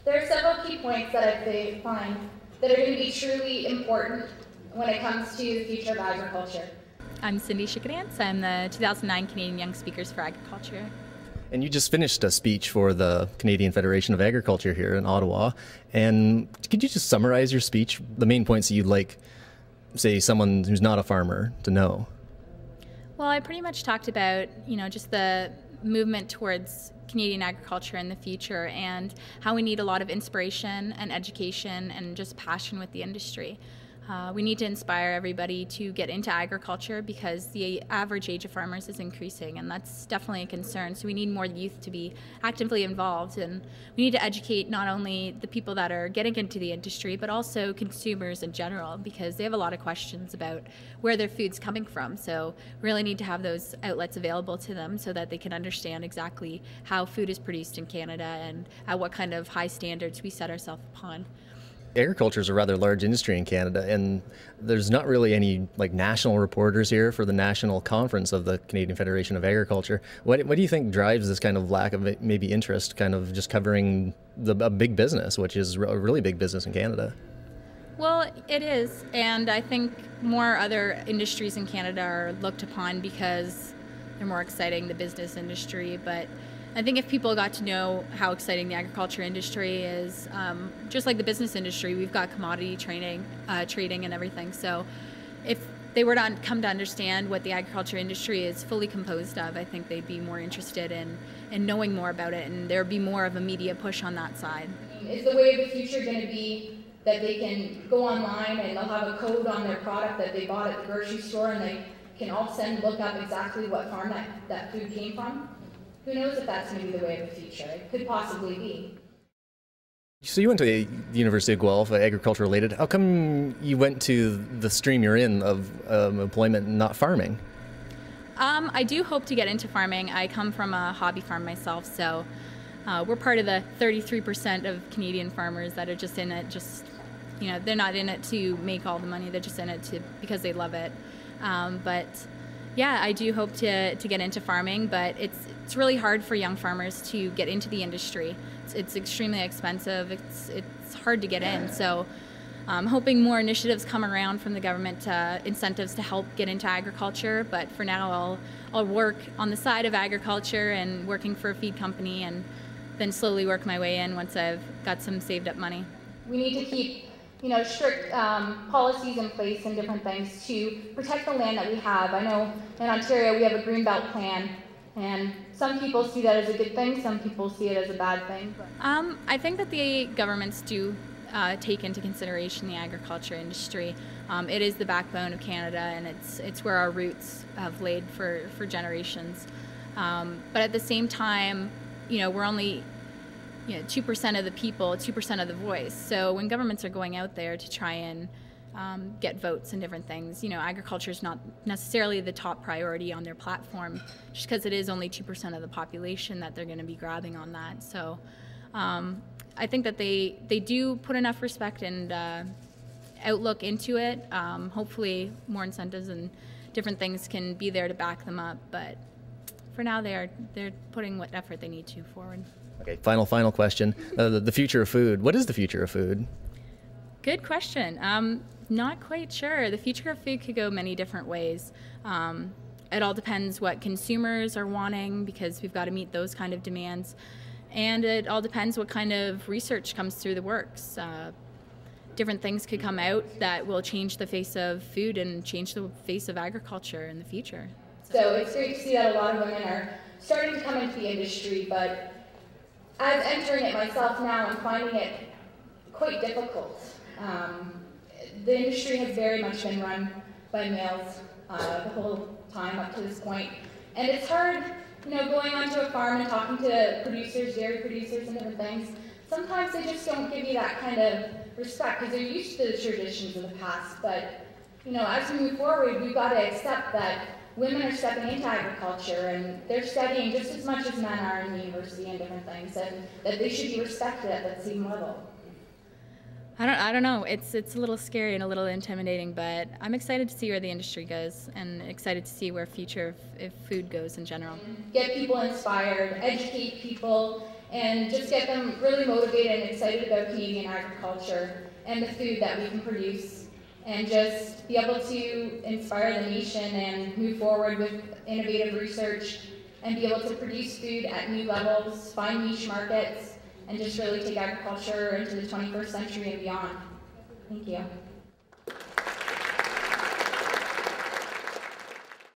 There are several key points that I find that are going to be truly important when it comes to the future of agriculture. I'm Cindy Schickedanz. I'm the 2009 Canadian Young Speakers for Agriculture. And you just finished a speech for the Canadian Federation of Agriculture here in Ottawa. And could you just summarize your speech, the main points that you'd like, say, someone who's not a farmer to know? Well, I pretty much talked about, just the movement towards Canadian agriculture in the future and how we need a lot of inspiration and education and just passion with the industry. We need to inspire everybody to get into agriculture because the average age of farmers is increasing, and that's definitely a concern. So we need more youth to be actively involved, and we need to educate not only the people that are getting into the industry, but also consumers in general, because they have a lot of questions about where their food's coming from. So we really need to have those outlets available to them so that they can understand exactly how food is produced in Canada and at what kind of high standards we set ourselves upon. Agriculture is a rather large industry in Canada, and there's not really any national reporters here for the national conference of the Canadian Federation of Agriculture. What do you think drives this kind of lack of maybe interest, kind of just covering a big business, which is a really big business in Canada? Well, it is, and I think more other industries in Canada are looked upon because they're more exciting, the business industry, but I think if people got to know how exciting the agriculture industry is, just like the business industry, we've got commodity trading and everything. So if they were to come to understand what the agriculture industry is fully composed of, I think they'd be more interested in knowing more about it, and there'd be more of a media push on that side. Is the way of the future going to be that they can go online and they'll have a code on their product that they bought at the grocery store and they can all of a sudden look up exactly what farm that food came from? Who knows if that's going to be the way of the future? It could possibly be. So you went to the University of Guelph, agriculture related. How come you went to the stream you're in of employment, not farming? I do hope to get into farming. I come from a hobby farm myself, so we're part of the 33% of Canadian farmers that are just in it, they're not in it to make all the money, they're just in it because they love it. But yeah, I do hope to get into farming, but it's really hard for young farmers to get into the industry. It's extremely expensive. It's hard to get in. So I'm hoping more initiatives come around from the government, incentives to help get into agriculture. But for now, I'll work on the side of agriculture and working for a feed company, and then slowly work my way in once I've got some saved up money. We need to keep strict policies in place and different things to protect the land that we have. I know in Ontario we have a Greenbelt plan, and some people see that as a good thing, some people see it as a bad thing. I think that the governments do take into consideration the agriculture industry. It is the backbone of Canada, and it's where our roots have laid for generations. But at the same time, we're only 2% of the people, 2% of the voice. So when governments are going out there to try and get votes and different things, agriculture is not necessarily the top priority on their platform, just because it is only 2% of the population that they're going to be grabbing on that. So I think that they do put enough respect and outlook into it. Hopefully more incentives and different things can be there to back them up, but for now they're putting what effort they need to forward. Okay, final question. The future of food. What is the future of food? Good question. Not quite sure. The future of food could go many different ways. It all depends what consumers are wanting, because we've got to meet those kind of demands. And it all depends what kind of research comes through the works. Different things could come out that will change the face of food and change the face of agriculture in the future. So it's great to see that a lot of women are starting to come into the industry, but as entering it myself now, I'm finding it quite difficult. The industry has very much been run by males the whole time up to this point. And it's hard, going onto a farm and talking to producers, dairy producers and different things. Sometimes they just don't give you that kind of respect because they're used to the traditions of the past. But, as we move forward, we've got to accept that women are stepping into agriculture and they're studying just as much as men are in the university and different things, and that they should be respected at that same level. I don't know. It's a little scary and a little intimidating, but I'm excited to see where the industry goes and excited to see where future if food goes in general. Get people inspired, educate people, and just get them really motivated and excited about Canadian agriculture and the food that we can produce, and just be able to inspire the nation and move forward with innovative research and be able to produce food at new levels, find niche markets, and just really take agriculture into the 21st century and beyond. Thank you.